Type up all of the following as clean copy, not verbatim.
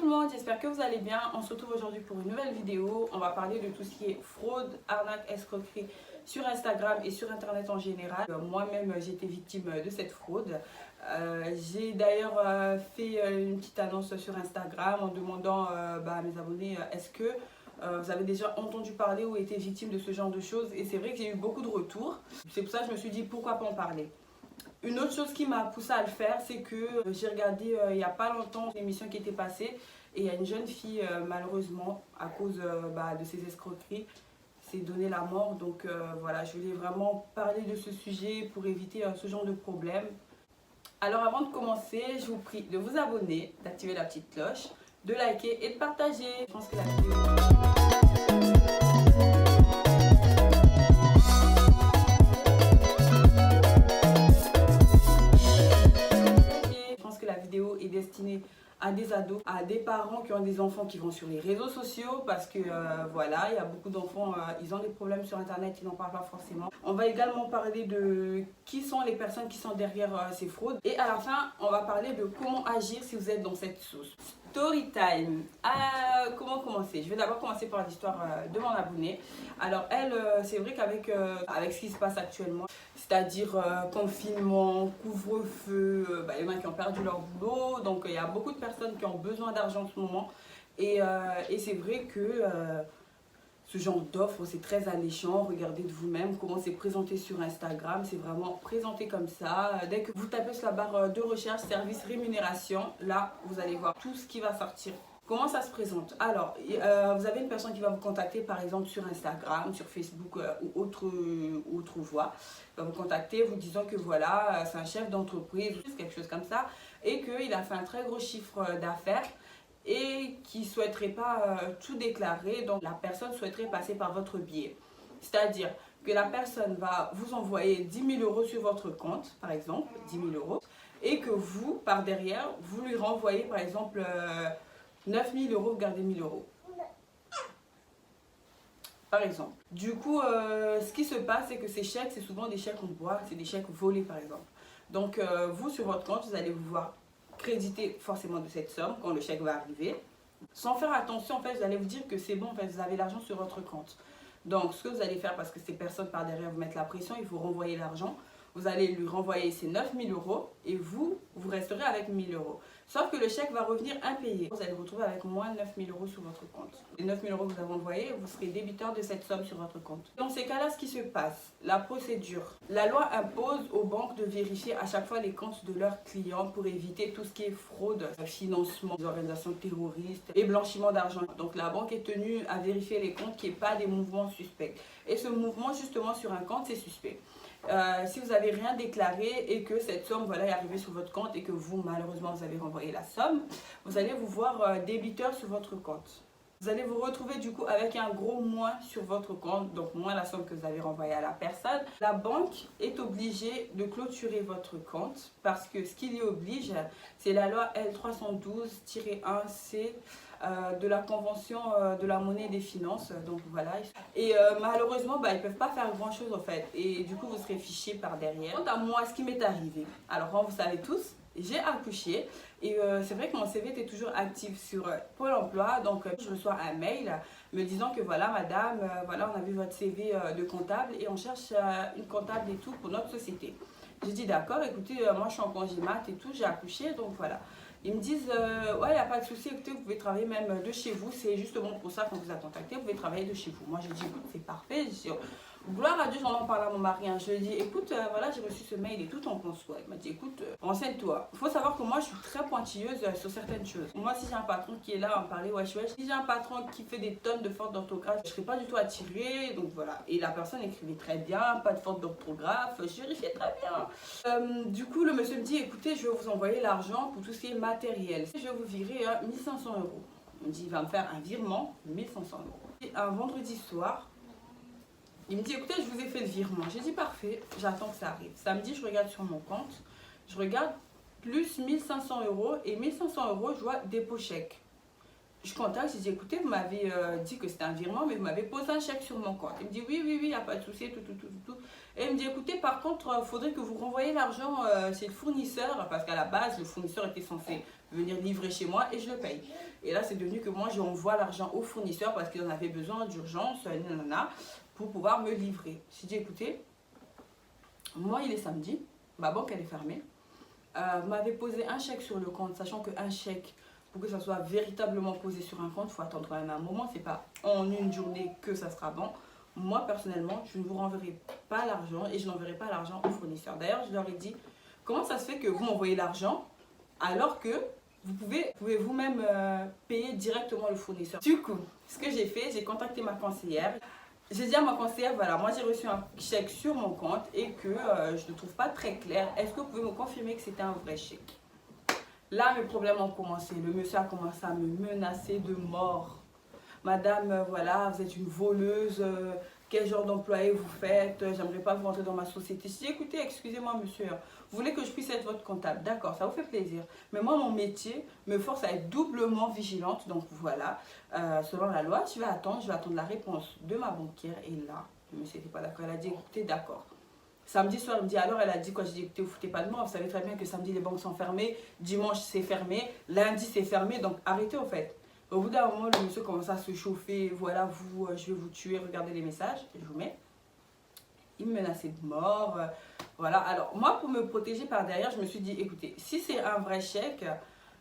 tout le monde, j'espère que vous allez bien. On se retrouve aujourd'hui pour une nouvelle vidéo. On va parler de tout ce qui est fraude, arnaque, escroquerie sur Instagram et sur internet en général. Moi-même j'ai été victime de cette fraude. J'ai d'ailleurs fait une petite annonce sur Instagram en demandant à mes abonnés est-ce que vous avez déjà entendu parler ou été victime de ce genre de choses. Et c'est vrai que j'ai eu beaucoup de retours. C'est pour ça que je me suis dit pourquoi pas en parler. Une autre chose qui m'a poussée à le faire, c'est que j'ai regardé il n'y a pas longtemps une émission qui était passée et il y a une jeune fille, malheureusement, à cause de ces escroqueries, s'est donné la mort. Donc voilà, je voulais vraiment parler de ce sujet pour éviter ce genre de problème. Alors avant de commencer, je vous prie de vous abonner, d'activer la petite cloche, de liker et de partager. Je pense que la vidéo... est destinée à des ados, à des parents qui ont des enfants qui vont sur les réseaux sociaux parce que voilà, il y a beaucoup d'enfants, ils ont des problèmes sur internet, ils n'en parlent pas forcément. On va également parler de qui sont les personnes qui sont derrière ces fraudes et à la fin, on va parler de comment agir si vous êtes dans cette sauce. Story time. Comment commencer? Je vais d'abord commencer par l'histoire de mon abonnée. Alors elle, c'est vrai qu'avec avec ce qui se passe actuellement, c'est-à-dire confinement, couvre-feu, il y en a qui ont perdu leur boulot, donc il y a beaucoup de personnes qui ont besoin d'argent en ce moment. Et c'est vrai que ce genre d'offre, c'est très alléchant. Regardez de vous-même comment c'est présenté sur Instagram. C'est vraiment présenté comme ça. Dès que vous tapez sur la barre de recherche, service rémunération, là, vous allez voir tout ce qui va sortir. Comment ça se présente? Alors, vous avez une personne qui va vous contacter par exemple sur Instagram, sur Facebook ou autre voie. Il va vous contacter vous disant que voilà, c'est un chef d'entreprise ou quelque chose comme ça et qu'il a fait un très gros chiffre d'affaires et qui ne souhaiterait pas tout déclarer. Donc, la personne souhaiterait passer par votre biais. C'est-à-dire que la personne va vous envoyer 10 000 euros sur votre compte, par exemple, 10 000 euros, et que vous, par derrière, vous lui renvoyez par exemple 9 000 euros, vous gardez 1 000 euros. Par exemple. Du coup, ce qui se passe, c'est que ces chèques, c'est souvent des chèques en bois, c'est des chèques volés par exemple. Donc, vous, sur votre compte, vous allez vous voir créditer forcément de cette somme quand le chèque va arriver. Sans faire attention, en fait, vous allez vous dire que c'est bon, en fait, vous avez l'argent sur votre compte. Donc, ce que vous allez faire, parce que ces personnes par derrière vous mettent la pression, il faut renvoyer l'argent. Vous allez lui renvoyer ces 9 000 euros et vous resterez avec 1 000 euros. Sauf que le chèque va revenir impayé. Vous allez vous retrouver avec moins de 9 000 euros sur votre compte. Les 9 000 euros que vous avez envoyés, vous serez débiteur de cette somme sur votre compte. Dans ces cas-là, ce qui se passe, la procédure. La loi impose aux banques de vérifier à chaque fois les comptes de leurs clients pour éviter tout ce qui est fraude, financement des organisations terroristes et blanchiment d'argent. Donc la banque est tenue à vérifier les comptes qui n'aient pas des mouvements suspects. Et ce mouvement justement sur un compte, c'est suspect. Si vous n'avez rien déclaré et que cette somme est arrivée sur votre compte et que vous malheureusement vous avez renvoyé la somme, vous allez vous voir débiteur sur votre compte. Vous allez vous retrouver du coup avec un gros moins sur votre compte, donc moins la somme que vous avez renvoyée à la personne. La banque est obligée de clôturer votre compte parce que ce qui l'y oblige, c'est la loi L312-1C de la convention de la monnaie et des finances. Donc voilà. Et malheureusement, ils ne peuvent pas faire grand chose en fait. Et du coup, vous serez fiché par derrière. Quant à moi, ce qui m'est arrivé, alors vous savez tous, j'ai accouché et c'est vrai que mon CV était toujours actif sur Pôle emploi. Donc je reçois un mail me disant que voilà madame, on a vu votre CV de comptable et on cherche une comptable et tout pour notre société. J'ai dit d'accord, écoutez, moi je suis en congé mat et tout, j'ai accouché donc voilà. Ils me disent, ouais, il n'y a pas de souci, écoutez, vous pouvez travailler même de chez vous, c'est justement pour ça qu'on vous a contacté, vous pouvez travailler de chez vous. Moi, j'ai dit, écoute, c'est parfait. Gloire à Dieu, j'en ai parlé à mon mari. Je lui ai dit, écoute, voilà, j'ai reçu ce mail et tout, on pense quoi? Il m'a dit, écoute, renseigne-toi. Il faut savoir que moi, je suis très pointilleuse sur certaines choses. Moi, si j'ai un patron qui est là à me parler, wesh, si j'ai un patron qui fait des tonnes de fautes d'orthographe, je ne serai pas du tout attirée. Donc voilà. Et la personne écrivait très bien, pas de fautes d'orthographe, je vérifiais très bien. Du coup, le monsieur me dit, écoutez, je vais vous envoyer l'argent pour tout ce qui est matériel. Je vais vous virer 1 500 euros. Il me dit, il va me faire un virement de 1 500 euros. Et un vendredi soir, il me dit, écoutez, je vous ai fait le virement. J'ai dit, parfait, j'attends que ça arrive. Samedi, je regarde sur mon compte. Je regarde plus 1 500 euros. Et 1 500 euros, je vois dépôt chèque. Je contacte, j'ai dit, écoutez, vous m'avez dit que c'était un virement, mais vous m'avez posé un chèque sur mon compte. Il me dit, oui, il n'y a pas de souci, tout. Et il me dit, écoutez, par contre, il faudrait que vous renvoyiez l'argent chez le fournisseur, parce qu'à la base, le fournisseur était censé venir livrer chez moi et je le paye. Et là, c'est devenu que moi, j'envoie l'argent au fournisseur parce qu'ils en avaient besoin d'urgence, pour pouvoir me livrer. J'ai dit, écoutez, moi, il est samedi, ma banque, elle est fermée. Vous m'avez posé un chèque sur le compte, sachant qu'un chèque, pour que ça soit véritablement posé sur un compte, il faut attendre quand même un moment. C'est pas en une journée que ça sera bon. Moi, personnellement, je ne vous renverrai pas l'argent et je n'enverrai pas l'argent au fournisseur. D'ailleurs, je leur ai dit, comment ça se fait que vous m'envoyez l'argent alors que vous pouvez vous-même payer directement le fournisseur. Du coup, ce que j'ai fait, j'ai contacté ma conseillère. J'ai dit à ma conseillère, voilà, moi j'ai reçu un chèque sur mon compte et que je ne trouve pas très clair. Est-ce que vous pouvez me confirmer que c'était un vrai chèque? Là, mes problèmes ont commencé. Le monsieur a commencé à me menacer de mort. Madame, voilà, vous êtes une voleuse, quel genre d'employé vous faites, j'aimerais pas vous rentrer dans ma société. Je dis, écoutez, excusez-moi monsieur, vous voulez que je puisse être votre comptable? D'accord, ça vous fait plaisir. Mais moi, mon métier me force à être doublement vigilante. Donc voilà, selon la loi, je vais attendre la réponse de ma banquière. Et là, le monsieur n'était pas d'accord. Elle a dit, écoutez, d'accord. Samedi soir, elle me dit, alors elle a dit quoi? J'ai dit, écoutez, vous foutez pas de moi, vous savez très bien que samedi, les banques sont fermées, dimanche, c'est fermé, lundi, c'est fermé, donc arrêtez en fait. Au bout d'un moment, le monsieur commence à se chauffer. Voilà, vous, je vais vous tuer. Regardez les messages. Je vous mets. Il me menaçait de mort. Voilà. Alors, moi, pour me protéger par derrière, je me suis dit, écoutez, si c'est un vrai chèque,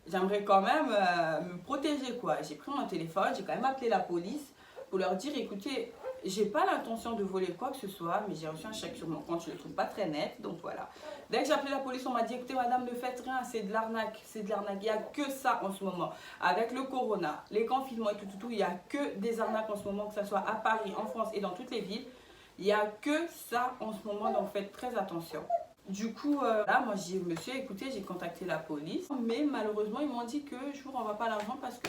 j'aimerais quand même me protéger, quoi. J'ai pris mon téléphone. J'ai quand même appelé la police pour leur dire, écoutez, j'ai pas l'intention de voler quoi que ce soit, mais j'ai reçu un chèque sur mon compte, je le trouve pas très net, donc voilà. Dès que j'ai appelé la police, on m'a dit, écoutez madame, ne faites rien, c'est de l'arnaque, c'est de l'arnaque. Il n'y a que ça en ce moment. Avec le corona, les confinements et tout, il n'y a que des arnaques en ce moment, que ce soit à Paris, en France et dans toutes les villes. Il n'y a que ça en ce moment, donc faites très attention. Du coup, là, moi, j'ai dit, monsieur, écoutez, j'ai contacté la police, mais malheureusement, ils m'ont dit que je ne vous renvoie pas l'argent parce que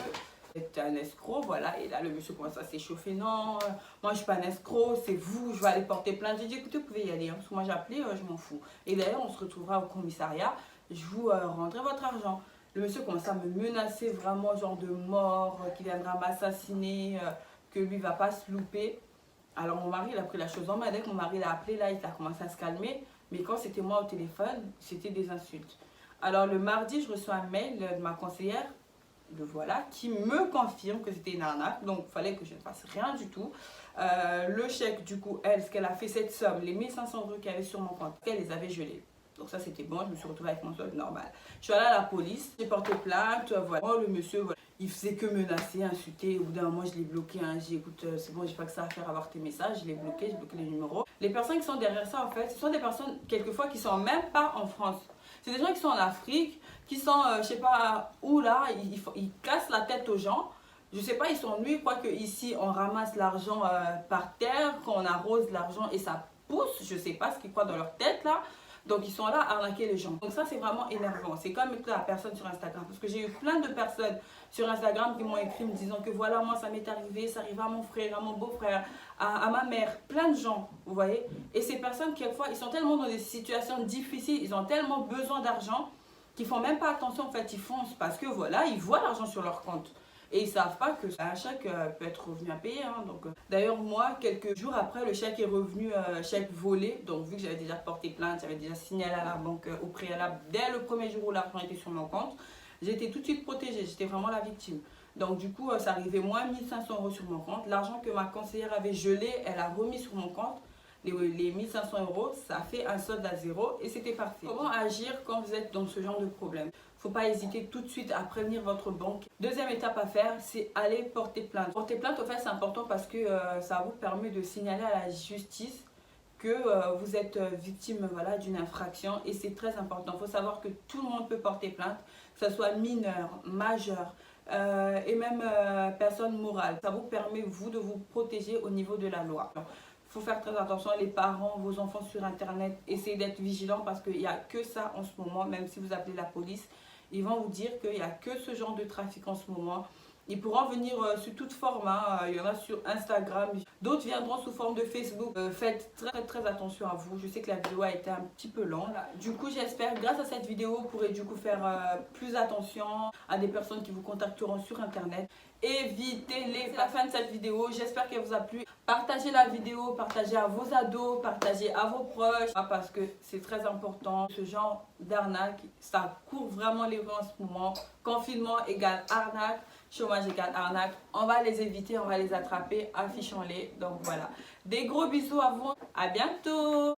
c'est un escroc, voilà. Et là, le monsieur commence à s'échauffer. Non, moi, je suis pas un escroc, c'est vous, je vais aller porter plainte. J'ai dit, écoutez, vous pouvez y aller, hein, parce que moi, j'ai appelé, je m'en fous. Et d'ailleurs, on se retrouvera au commissariat, je vous rendrai votre argent. Le monsieur commence à me menacer vraiment, genre de mort, qu'il viendra m'assassiner, que lui va pas se louper. Alors, mon mari, il a pris la chose en main. Dès que mon mari l'a appelé, là, il a commencé à se calmer. Mais quand c'était moi au téléphone, c'était des insultes. Alors, le mardi, je reçois un mail de ma conseillère, le voilà, qui me confirme que c'était une arnaque, donc il fallait que je ne fasse rien du tout. Le chèque, du coup, elle, ce qu'elle a fait, cette somme, les 1500 € qu'elle avait sur mon compte, elle les avait gelés. Donc ça, c'était bon, je me suis retrouvée avec mon solde normal. Je suis allée à la police, j'ai porté plainte, voilà. Oh, le monsieur, voilà, il faisait que menacer, insulter. Au bout d'un moment, je l'ai bloqué. Hein. J'ai dit, écoute, c'est bon, j'ai pas que ça à faire, avoir tes messages. Je l'ai bloqué, j'ai bloqué les numéros. Les personnes qui sont derrière ça, en fait, ce sont des personnes, quelquefois, qui sont même pas en France. C'est des gens qui sont en Afrique, qui sont, je sais pas où là, ils cassent la tête aux gens. Je sais pas, ils sont nuls, quoi que ici, on ramasse l'argent par terre, qu'on arrose l'argent et ça pousse. Je sais pas ce qu'ils croient dans leur tête là. Donc ils sont là à arnaquer les gens. Donc ça c'est vraiment énervant. C'est comme la personne sur Instagram. Parce que j'ai eu plein de personnes sur Instagram qui m'ont écrit me disant que voilà, moi ça m'est arrivé, ça arrive à mon frère, à mon beau-frère, à ma mère, plein de gens, vous voyez. Et ces personnes, quelquefois, ils sont tellement dans des situations difficiles, ils ont tellement besoin d'argent qu'ils font même pas attention, en fait, ils foncent parce que voilà, ils voient l'argent sur leur compte. Et ils ne savent pas que un chèque peut être revenu à payer. Hein, d'ailleurs, moi, quelques jours après, le chèque est revenu, chèque volé. Donc, vu que j'avais déjà porté plainte, j'avais déjà signalé à la banque au préalable dès le premier jour où l'argent était sur mon compte, j'étais tout de suite protégée. J'étais vraiment la victime. Donc, du coup, ça arrivait moins 1500 € sur mon compte. L'argent que ma conseillère avait gelé, elle a remis sur mon compte. Les 1500 €, ça fait un solde à zéro et c'était parfait. Comment agir quand vous êtes dans ce genre de problème? Il ne faut pas hésiter tout de suite à prévenir votre banque. Deuxième étape à faire, c'est aller porter plainte. Porter plainte, au fait, c'est important parce que ça vous permet de signaler à la justice que vous êtes victime voilà, d'une infraction et c'est très important. Il faut savoir que tout le monde peut porter plainte, que ce soit mineur, majeur et même personne morale. Ça vous permet, vous, de vous protéger au niveau de la loi. Il faut faire très attention, les parents, vos enfants sur Internet, essayez d'être vigilants parce qu'il n'y a que ça en ce moment, même si vous appelez la police. Ils vont vous dire qu'il n'y a que ce genre de trafic en ce moment. Ils pourront venir sous toute forme, hein. Il y en a sur Instagram, d'autres viendront sous forme de Facebook. Faites très attention à vous. Je sais que la vidéo a été un petit peu longue. Du coup, j'espère grâce à cette vidéo, vous pourrez du coup faire plus attention à des personnes qui vous contacteront sur internet. Évitez-les. C'est la fin de cette vidéo. J'espère qu'elle vous a plu. Partagez la vidéo, partagez à vos ados, partagez à vos proches, parce que c'est très important. Ce genre d'arnaque, ça court vraiment les rues en ce moment. Confinement égale arnaque, chômage égale arnaque. On va les éviter, on va les attraper, affichons-les. Donc voilà. Des gros bisous à vous. À bientôt.